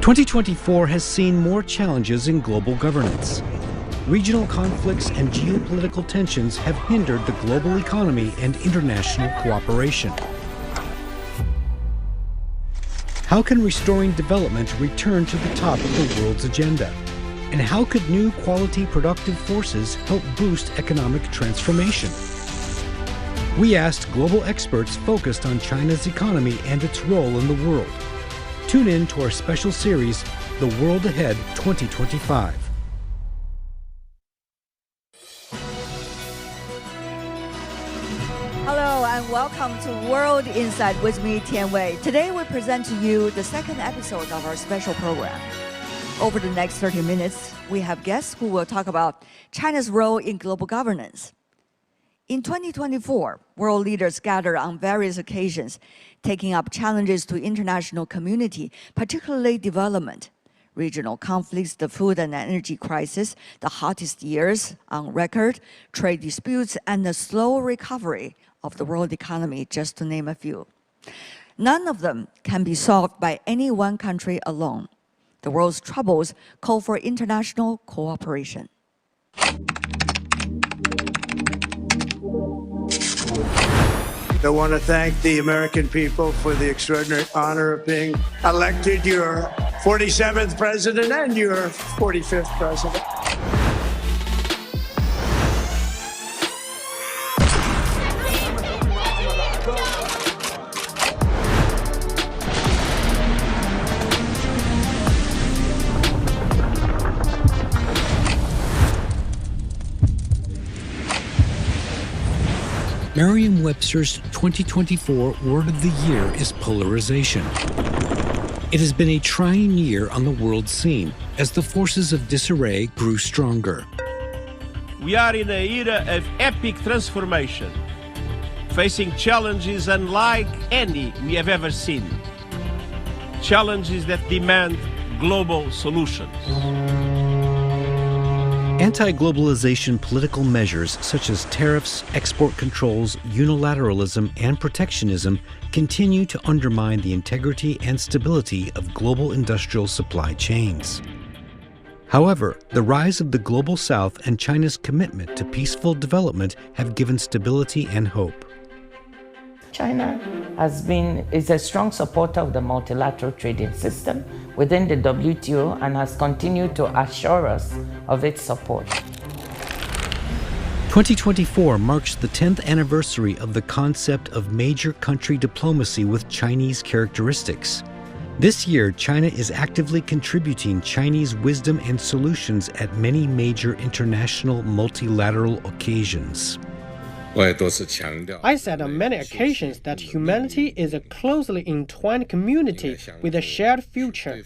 2024 has seen more challenges in global governance. Regional conflicts and geopolitical tensions have hindered the global economy and international cooperation. How can restoring development return to the top of the world's agenda? And how could new quality productive forces help boost economic transformation? We asked global experts focused on China's economy and its role in the world. Tune in to our special series, The World Ahead 2025. Hello and welcome to World Insight with me, Tian Wei. Today we present to you the second episode of our special program. Over the next 30 minutes, we have guests who will talk about China's role in global governance. In 2024, world leaders gathered on various occasions, taking up challenges to international community, particularly development, regional conflicts, the food and energy crisis, the hottest years on record, trade disputes, and the slow recovery of the world economy, just to name a few. None of them can be solved by any one country alone. The world's troubles call for international cooperation. I want to thank the American people for the extraordinary honor of being elected your 47th president and your 45th president. Merriam-Webster's 2024 word of the year is polarization. It has been a trying year on the world scene as the forces of disarray grew stronger. We are in an era of epic transformation, facing challenges unlike any we have ever seen. Challenges that demand global solutions. Anti-globalization political measures such as tariffs, export controls, unilateralism, and protectionism continue to undermine the integrity and stability of global industrial supply chains. However, the rise of the Global South and China's commitment to peaceful development have given stability and hope. China is a strong supporter of the multilateral trading system within the WTO and has continued to assure us of its support. 2024 marks the 10th anniversary of the concept of major country diplomacy with Chinese characteristics. This year, China is actively contributing Chinese wisdom and solutions at many major international multilateral occasions. I said on many occasions that humanity is a closely entwined community with a shared future.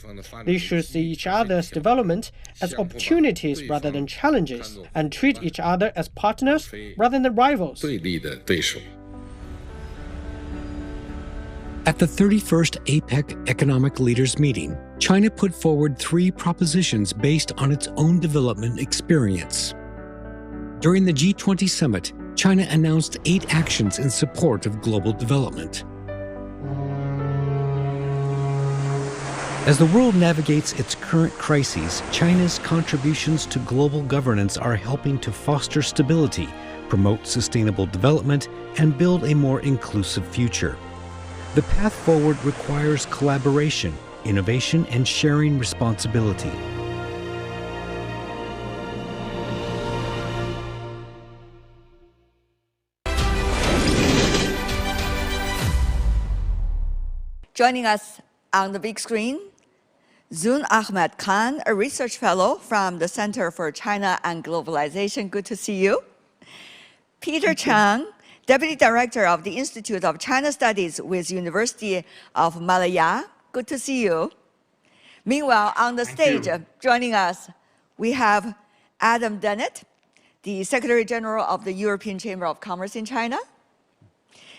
They should see each other's development as opportunities rather than challenges, and treat each other as partners rather than rivals. At the 31st APEC Economic Leaders Meeting, China put forward 3 propositions based on its own development experience. During the G20 summit, China announced 8 actions in support of global development. As the world navigates its current crises, China's contributions to global governance are helping to foster stability, promote sustainable development, and build a more inclusive future. The path forward requires collaboration, innovation, and sharing responsibility. Joining us on the big screen, Zun Ahmed Khan, a research fellow from the Center for China and Globalization. Good to see you. Peter Chang, Deputy Director of the Institute of China Studies with University of Malaya. Good to see you. Meanwhile, on the stage, joining us, we have Adam Dennett, the Secretary General of the European Chamber of Commerce in China.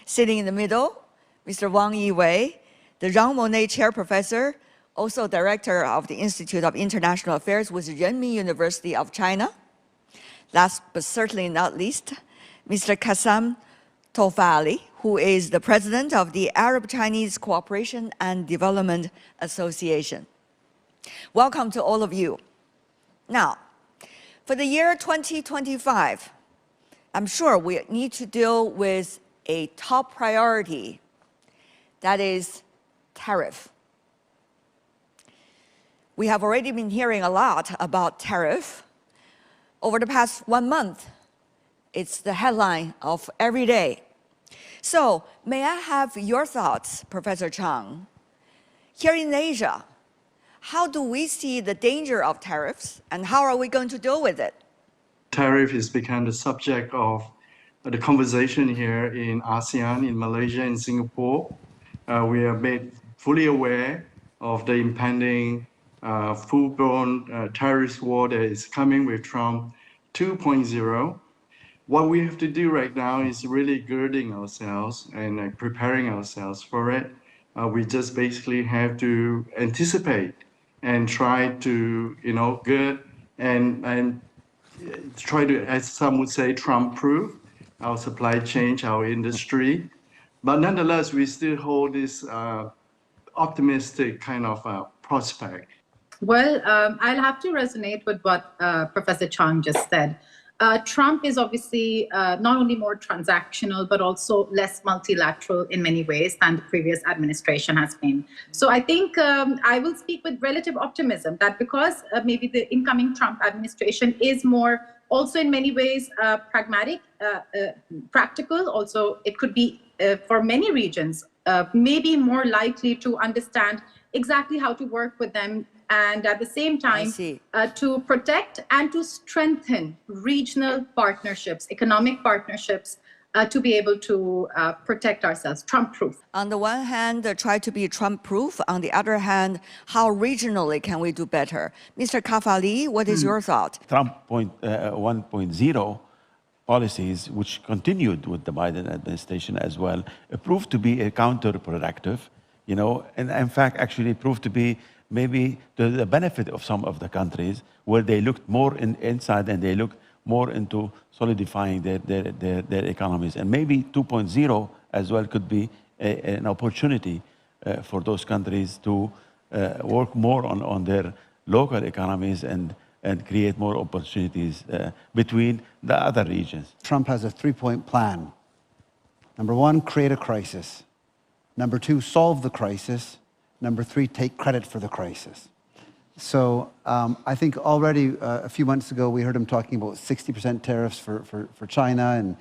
Sitting in the middle, Mr. Wang Yiwei, the Jean Monnet Chair Professor, also Director of the Institute of International Affairs with Renmin University of China. Last but certainly not least, Mr. Qassam Tofali, who is the President of the Arab Chinese Cooperation and Development Association. Welcome to all of you. Now, for the year 2025, I'm sure we need to deal with a top priority, that is tariff. We have already been hearing a lot about tariff. Over the past 1 month, it's the headline of every day. So may I have your thoughts, Professor Chang? Here in Asia, how do we see the danger of tariffs and how are we going to deal with it? Tariff has become the subject of the conversation here in ASEAN, in Malaysia, in Singapore. We are made fully aware of the impending full-blown terrorist war that is coming with Trump 2.0. What we have to do right now is really girding ourselves and preparing ourselves for it. We just basically have to anticipate and try to, gird and try to, as some would say, Trump-proof our supply chain, our industry. But nonetheless, we still hold this optimistic kind of prospect. Well, I'll have to resonate with what Professor Chang just said. Trump is obviously not only more transactional, but also less multilateral in many ways than the previous administration has been. So I think I will speak with relative optimism that because maybe the incoming Trump administration is more also in many ways pragmatic, practical, also it could be for many regions, maybe more likely to understand exactly how to work with them and at the same time to protect and to strengthen regional partnerships, economic partnerships, to be able to protect ourselves, Trump-proof. On the one hand, try to be Trump-proof. On the other hand, how regionally can we do better? Mr. Kafali, what is your thought? Trump 1.0 policies, which continued with the Biden administration as well, proved to be counterproductive, and in fact, actually proved to be maybe to the benefit of some of the countries where they looked more inside and they looked more into solidifying their economies. And maybe 2.0 as well could be an opportunity for those countries to work more on their local economies and create more opportunities between the other regions. Trump has a 3-point plan. Number 1, create a crisis. Number 2, solve the crisis. Number 3, take credit for the crisis. So I think already a few months ago, we heard him talking about 60% tariffs for China and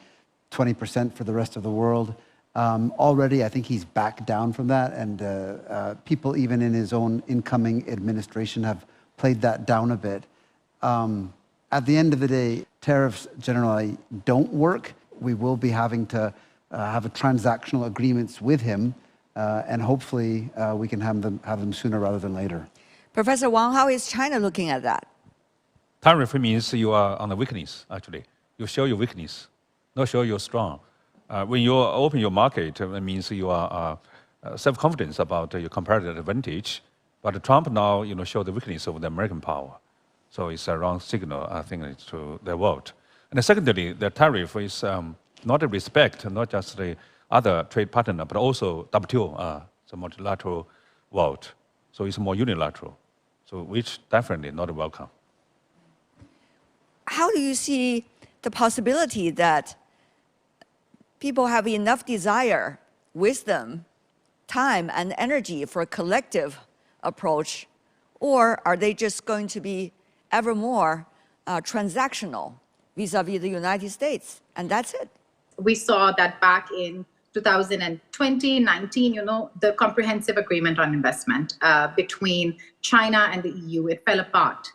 20% for the rest of the world. Already, I think he's backed down from that. And people even in his own incoming administration have played that down a bit. At the end of the day, tariffs generally don't work. We will be having to have a transactional agreements with him. And hopefully we can have them sooner rather than later. Professor Wang, how is China looking at that? Tariff means you are on the weakness, actually. You show your weakness, not show you're strong. When you open your market, it means you are self-confident about your comparative advantage. But Trump now, show the weakness of the American power. So it's a wrong signal, I think, to the world. And secondly, the tariff is not a respect, not just the other trade partner, but also WTO, the multilateral world. So it's more unilateral, so which definitely not welcome. How do you see the possibility that people have enough desire, wisdom, time, and energy for a collective approach, or are they just going to be ever more transactional vis-a-vis the United States, and that's it? We saw that back in 2020, 19, the comprehensive agreement on investment between China and the EU, it fell apart.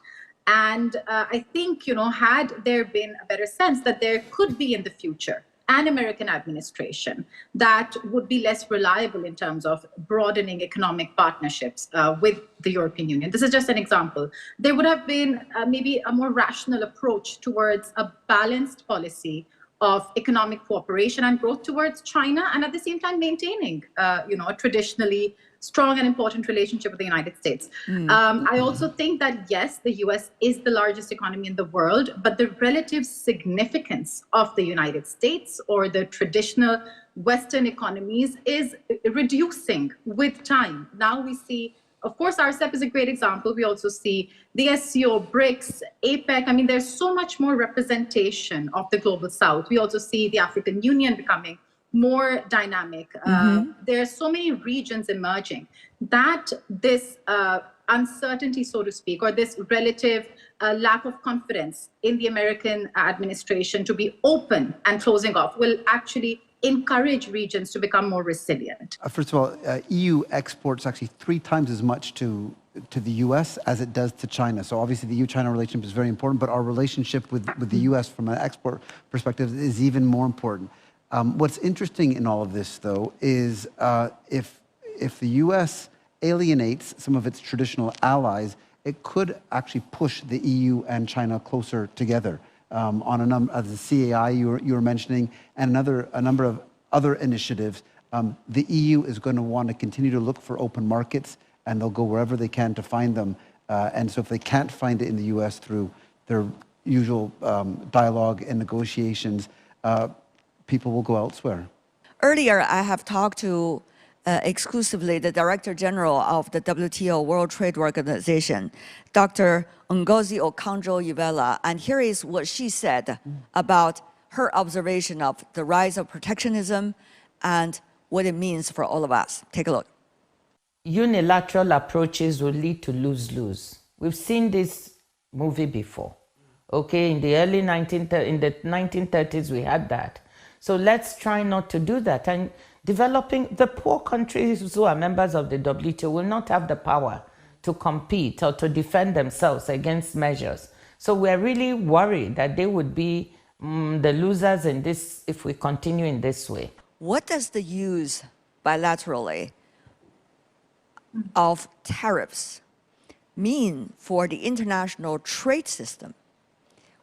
And I think, had there been a better sense that there could be in the future an American administration that would be less reliable in terms of broadening economic partnerships with the European Union. This is just an example. There would have been maybe a more rational approach towards a balanced policy of economic cooperation and growth towards China, and at the same time maintaining, a traditionally strong and important relationship with the United States. I also think that, yes, the US is the largest economy in the world, but the relative significance of the United States or the traditional Western economies is reducing with time. Now we see Of course, RCEP is a great example. We also see the SCO, BRICS, APEC. I mean, there's so much more representation of the global south. We also see the African Union becoming more dynamic. There are so many regions emerging that this uncertainty, so to speak, or this relative lack of confidence in the American administration to be open and closing off will actually encourage regions to become more resilient. First of all, EU exports actually 3 times as much to the US as it does to China. So obviously the EU-China relationship is very important, but our relationship with the US from an export perspective is even more important. What's interesting in all of this, though, is if the US alienates some of its traditional allies, it could actually push the EU and China closer together. On a number of the CAI you were mentioning, and a number of other initiatives, the EU is going to want to continue to look for open markets, and they'll go wherever they can to find them. And so if they can't find it in the US through their usual dialogue and negotiations, people will go elsewhere. Earlier, I have talked to exclusively the Director General of the WTO, World Trade Organization, Dr. Ngozi Okonjo-Iweala, and here is what she said about her observation of the rise of protectionism and what it means for all of us. Take a look. Unilateral approaches will lead to lose-lose. We've seen this movie before. Okay, in the 1930s, we had that. So let's try not to do that. And the poor countries who are members of the WTO will not have the power to compete or to defend themselves against measures. So we're really worried that they would be the losers in this if we continue in this way. What does the use bilaterally of tariffs mean for the international trade system,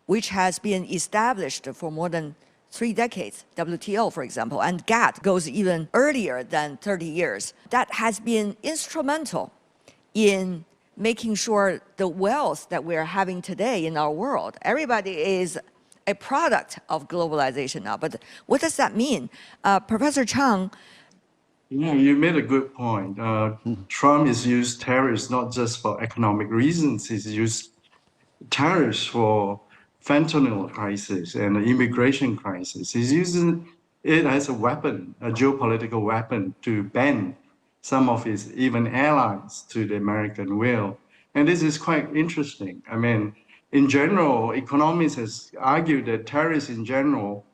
which has been established for more than 3 decades, WTO, for example, and GATT goes even earlier than 30 years. That has been instrumental in making sure the wealth that we're having today in our world. Everybody is a product of globalization now, but what does that mean? Professor Chang. Yeah, you made a good point. Trump has used tariffs not just for economic reasons, he's used tariffs for fentanyl crisis and the immigration crisis. He's using it as a weapon, a geopolitical weapon, to bend some of his even allies to the American will. And this is quite interesting. I mean, in general, economists has argued that tariffs in general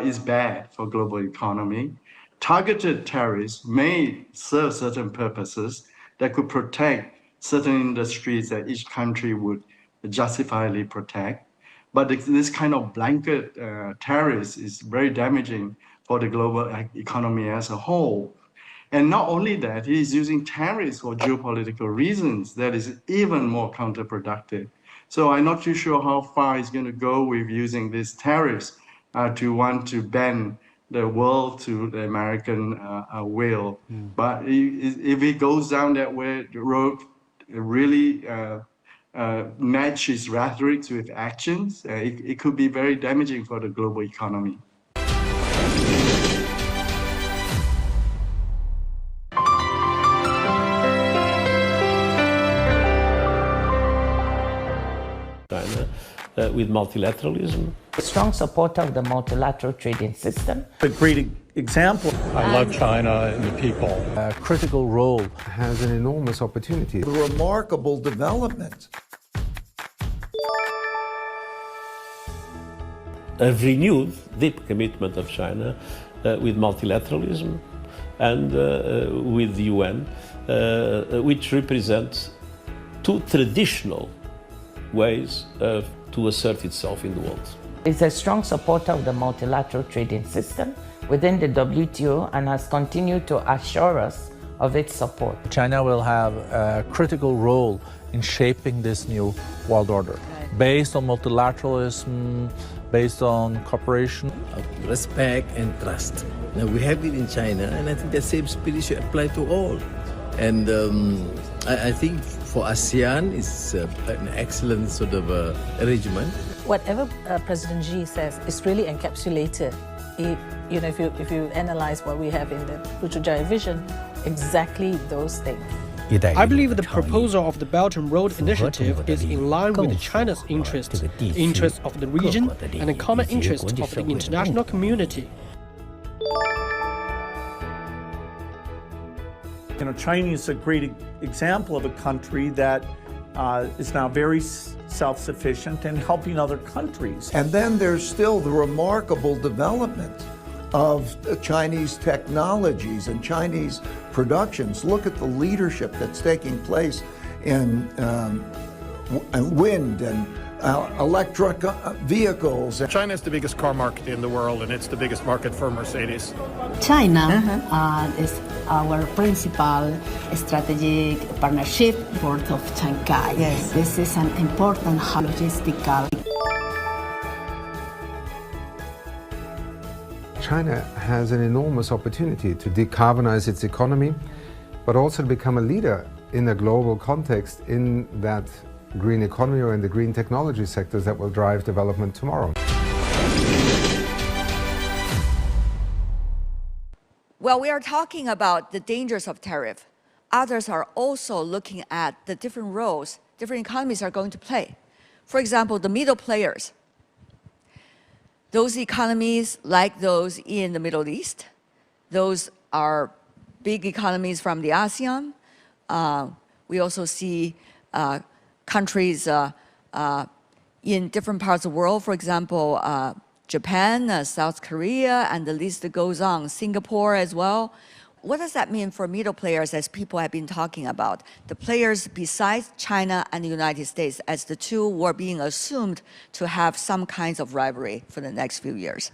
is bad for global economy. Targeted tariffs may serve certain purposes that could protect certain industries that each country would justifiably protect. But this kind of blanket tariffs is very damaging for the global economy as a whole. And not only that, he is using tariffs for geopolitical reasons that is even more counterproductive. So I'm not too sure how far he's going to go with using these tariffs to want to bend the world to the American will. But if he goes down that way, the road really match his rhetoric with actions, it could be very damaging for the global economy. China with multilateralism. A strong supporter of the multilateral trading system. A great example. I love China and the people. A critical role, has an enormous opportunity. A remarkable development. A renewed deep commitment of China with multilateralism and with the UN, which represents 2 traditional ways to assert itself in the world. Is a strong supporter of the multilateral trading system within the WTO and has continued to assure us of its support. China will have a critical role in shaping this new world order, based on multilateralism, based on cooperation. Respect and trust. Now we have it in China, and I think the same spirit should apply to all. And I think for ASEAN, it's an excellent sort of arrangement. Whatever President Xi says is really encapsulated. If you analyze what we have in the Putrajaya vision, exactly those things. I believe the proposal of the Belt and Road Initiative is in line with China's interests, the interests of the region, and the common interests of the international community. China is a great example of a country that is now very self-sufficient and helping other countries. And then there's still the remarkable development of Chinese technologies and Chinese productions. Look at the leadership that's taking place in wind and electric vehicles. China is the biggest car market in the world, and it's the biggest market for Mercedes. China is our principal strategic partnership port of Shanghai. Yes. This is an important logistical. China has an enormous opportunity to decarbonize its economy, but also to become a leader in a global context in that green economy or in the green technology sectors that will drive development tomorrow. Well, we are talking about the dangers of tariff. Others are also looking at the different roles different economies are going to play. For example, the middle players. Those economies like those in the Middle East, those are big economies from the ASEAN. We also see countries in different parts of the world, for example, Japan, South Korea, and the list goes on, Singapore as well. What does that mean for middle players, as people have been talking about? The players besides China and the United States, as the two were being assumed to have some kinds of rivalry for the next few years.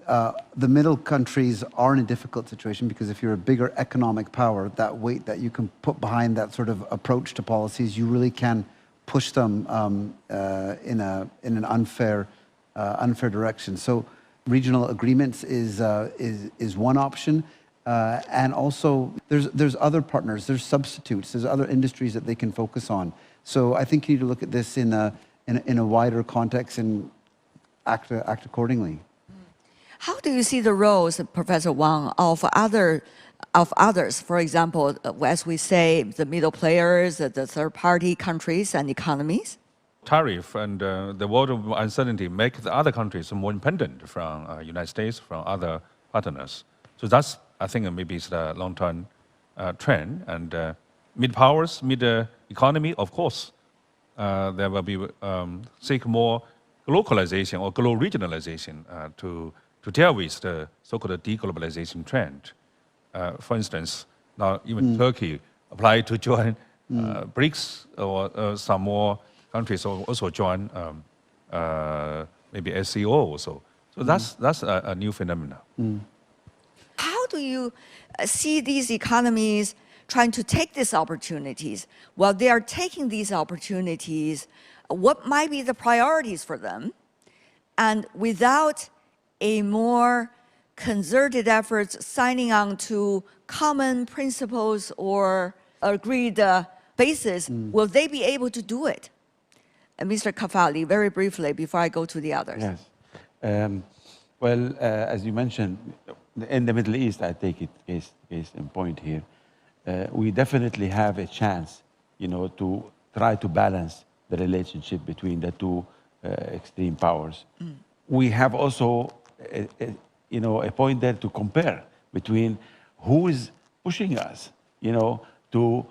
The middle countries are in a difficult situation because if you're a bigger economic power, that weight that you can put behind that sort of approach to policies, you really can push them in an unfair direction. So regional agreements is one option. And also, there's other partners, there's substitutes, there's other industries that they can focus on. So I think you need to look at this in a wider context and act accordingly. How do you see the roles, Professor Wang, of others? For example, as we say, the middle players, the third-party countries and economies? Tariff and the world of uncertainty make the other countries more independent from United States, from other partners. So that's, I think, maybe it's the long-term trend. And mid-powers, mid-economy, of course, there will be seek more localization or global regionalization to deal with the so-called deglobalization trend. For instance, now even Turkey applied to join BRICS, or some more countries also join maybe SCO also. So that's a new phenomenon. How do you see these economies trying to take these opportunities? While they are taking these opportunities, what might be the priorities for them? And without a more concerted efforts signing on to common principles or agreed basis, will they be able to do it? Mr. Kafali, very briefly, before I go to the others. Yes. Well, as you mentioned, in the Middle East, I take it case in point here. We definitely have a chance, to try to balance the relationship between the two extreme powers. We have also, a point there to compare between who is pushing us, to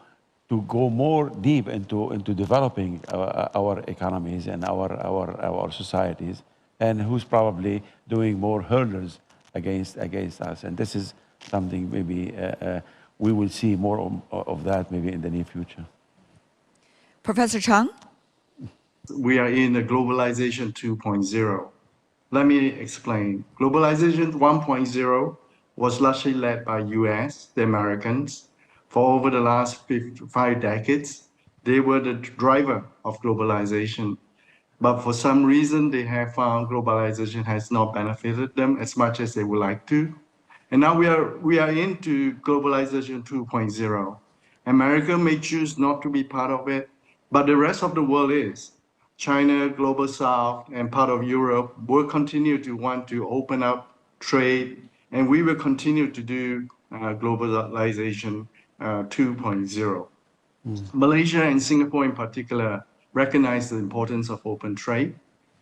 go more deep into developing our economies and our societies, and who's probably doing more hurdles against us. And this is something maybe we will see more of that maybe in the near future. Professor Chang? We are in a globalization 2.0. Let me explain. Globalization 1.0 was largely led by US, the Americans. For over the last 5 decades, they were the driver of globalization. But for some reason, they have found globalization has not benefited them as much as they would like to. And now we are into globalization 2.0. America may choose not to be part of it, but the rest of the world is. China, Global South, and part of Europe will continue to want to open up trade, and we will continue to do globalization 2.0. Malaysia and Singapore in particular recognize the importance of open trade.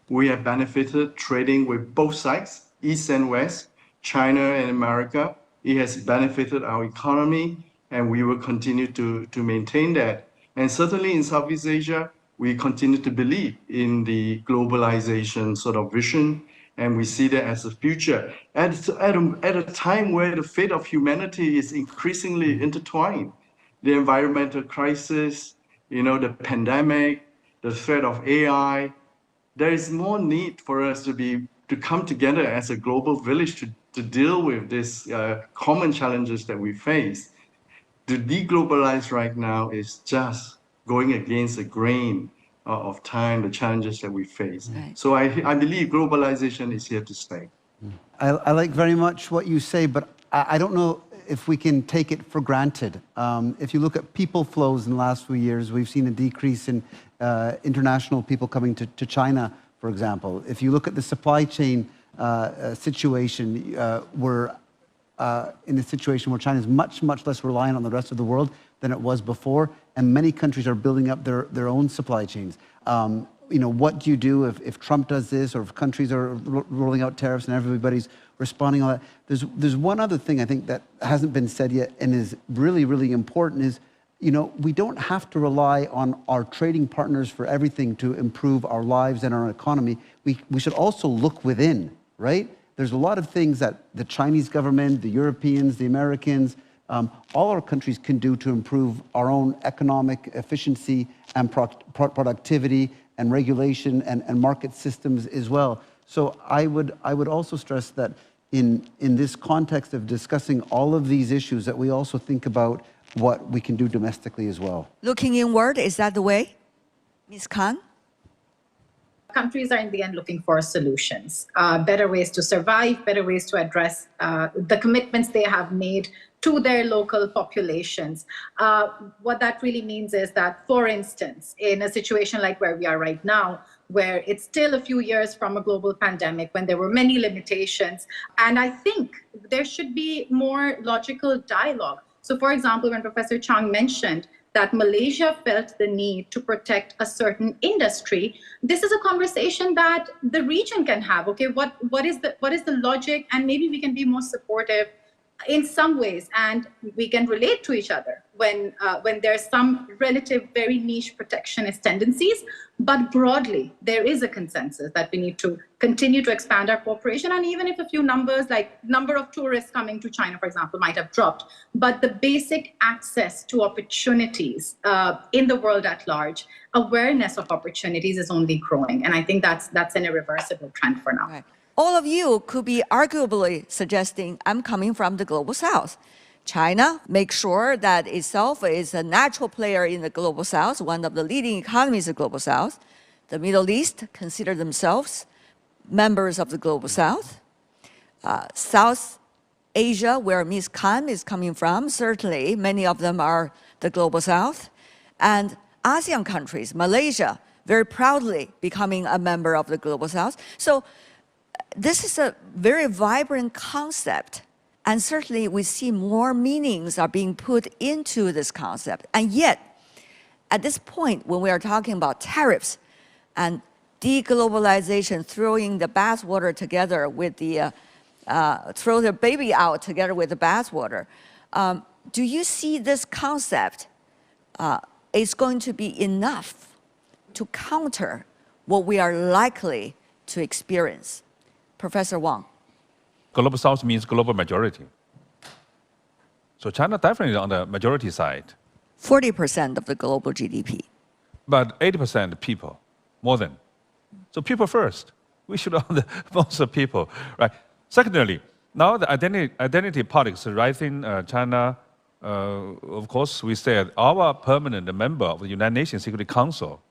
We have benefited trading with both sides, East and West, China and America. It has benefited our economy, and we will continue to maintain that. And certainly in Southeast Asia, we continue to believe in the globalization sort of vision, and we see that as a future. At a time where the fate of humanity is increasingly intertwined, the environmental crisis, the pandemic, the threat of AI, there is more need for us to come together as a global village to deal with these common challenges that we face. To deglobalize right now is just going against the grain of time, the challenges that we face. Right. So I believe globalization is here to stay. I like very much what you say, but I don't know if we can take it for granted. If you look at people flows in the last few years, we've seen a decrease in international people coming to China, for example. If you look at the supply chain situation, we're in a situation where China is much, much less reliant on the rest of the world than it was before, and many countries are building up their own supply chains. What do you do if Trump does this, or if countries are rolling out tariffs and everybody's responding on that? There's one other thing I think that hasn't been said yet and is really, really important is, we don't have to rely on our trading partners for everything to improve our lives and our economy. We should also look within, right? There's a lot of things that the Chinese government, the Europeans, the Americans, all our countries can do to improve our own economic efficiency and productivity and regulation and market systems as well. So I would also stress that in this context of discussing all of these issues, that we also think about what we can do domestically as well. Looking inward, is that the way? Ms. Khan? Countries are in the end looking for solutions, better ways to survive, better ways to address the commitments they have made to their local populations. What that really means is that, for instance, in a situation like where we are right now, where it's still a few years from a global pandemic, when there were many limitations, and I think there should be more logical dialogue. So, for example, when Professor Chang mentioned that Malaysia felt the need to protect a certain industry, this is a conversation that the region can have. Okay, what is the logic, and maybe we can be more supportive in some ways, and we can relate to each other when there's some relative, very niche protectionist tendencies. But broadly, there is a consensus that we need to continue to expand our cooperation. And even if a few numbers, like number of tourists coming to China, for example, might have dropped, but the basic access to opportunities in the world at large, awareness of opportunities is only growing. And I think that's an irreversible trend for now. Right. All of you could be arguably suggesting, I'm coming from the global south. China makes sure that itself is a natural player in the global south, one of the leading economies of the global south. The Middle East consider themselves members of the global south. South Asia, where Ms. Khan is coming from, certainly many of them are the global south. And ASEAN countries, Malaysia, very proudly becoming a member of the global south. So this is a very vibrant concept, and certainly we see more meanings are being put into this concept. And yet, at this point, when we are talking about tariffs and deglobalization, throwing the bathwater together with the, throw the baby out together with the bathwater, do you see this concept is going to be enough to counter what we are likely to experience? Professor Wang. Global South means global majority. So China definitely on the majority side. 40% of the global GDP. But 80% people, more than. So people first. We should own the most of people, right? Secondly, now the identity politics rising China. Of course, we said our permanent member of the United Nations Security Council.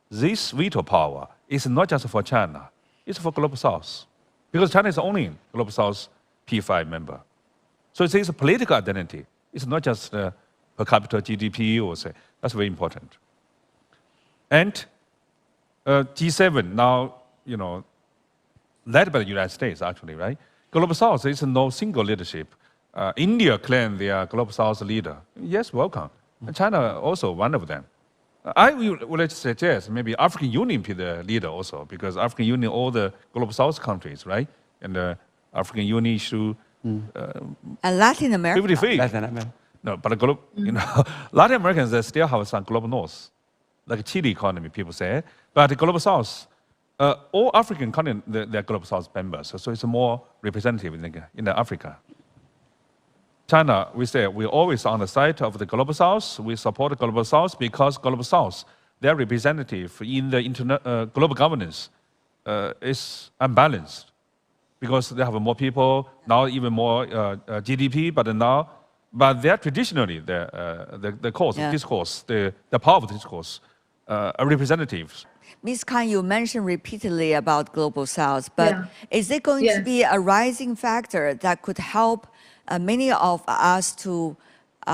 This veto power is not just for China. It's for Global South. Because China is only Global South P5 member. So it's a political identity. It's not just per capita GDP or say, that's very important. And G7 now, led by the United States actually, right? Global South is no single leadership. India claimed they are Global South leader. Yes, welcome. China also one of them. I would suggest maybe African Union be the leader also, because African Union, all the Global South countries, right? And the African Union issue. And Latin America. Latin America. No, but Latin Americans they still have some Global North, like Chile economy, people say. But the Global South, all African continent, they're Global South members, so it's more representative in Africa. China, we say we're always on the side of the Global South. We support the Global South because Global South, their representative in the global governance is unbalanced because they have more people, now even more GDP, but they're traditionally the cause of discourse, the power of discourse, are representatives. Ms. Khan, you mentioned repeatedly about Global South, but is it going to be a rising factor that could help many of us to,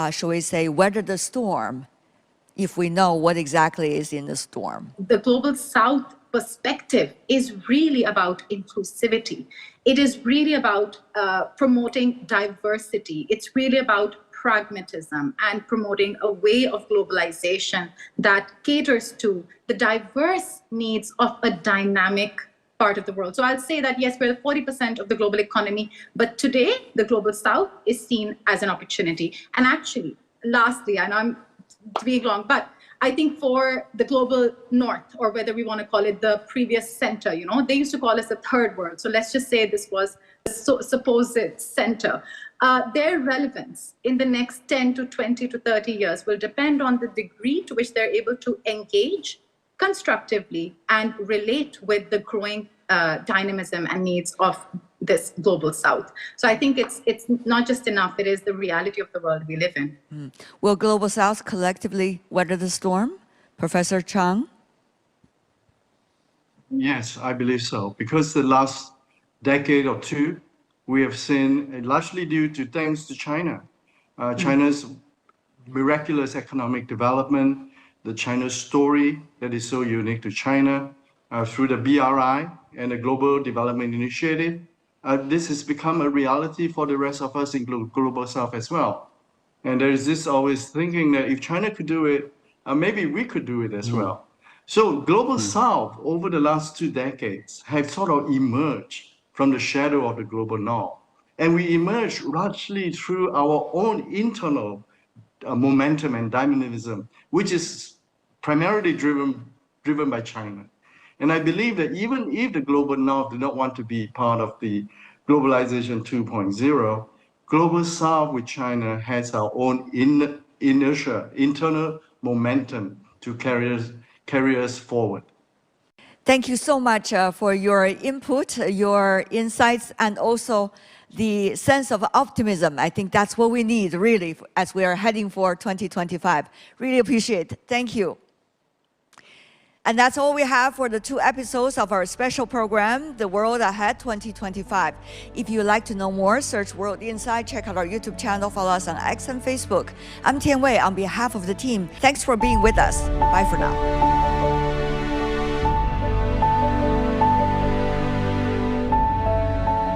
shall we say, weather the storm if we know what exactly is in the storm? The Global South perspective is really about inclusivity. It is really about promoting diversity. It's really about pragmatism and promoting a way of globalization that caters to the diverse needs of a dynamic part of the world. So I'll say that, yes, we're 40% of the global economy, but today the Global South is seen as an opportunity. And actually, lastly, and I'm being long, but I think for the Global North, or whether we want to call it the previous center, they used to call us the third world. So let's just say this was the supposed center. Their relevance in the next 10 to 20 to 30 years will depend on the degree to which they're able to engage constructively and relate with the growing dynamism and needs of this Global South. So I think it's not just enough, it is the reality of the world we live in. Will Global South collectively weather the storm? Professor Chang? Yes, I believe so. Because the last decade or two, we have seen, largely due to thanks to China, China's miraculous economic development, the China story that is so unique to China through the BRI and the Global Development Initiative. This has become a reality for the rest of us in Global South as well. And there is this always thinking that if China could do it, maybe we could do it as well. So Global South over the last 2 decades have sort of emerged from the shadow of the Global North. And we emerged largely through our own internal momentum and dynamism, which is primarily driven by China. And I believe that even if the Global North do not want to be part of the globalization 2.0, Global South with China has our own inertia, internal momentum to carry us forward. Thank you so much for your input, your insights, and also the sense of optimism. I think that's what we need, really, as we are heading for 2025. Really appreciate it. Thank you. And that's all we have for the 2 episodes of our special program, The World Ahead 2025. If you'd like to know more, search World Insight, check out our YouTube channel, follow us on X and Facebook. I'm Tian Wei on behalf of the team. Thanks for being with us. Bye for now.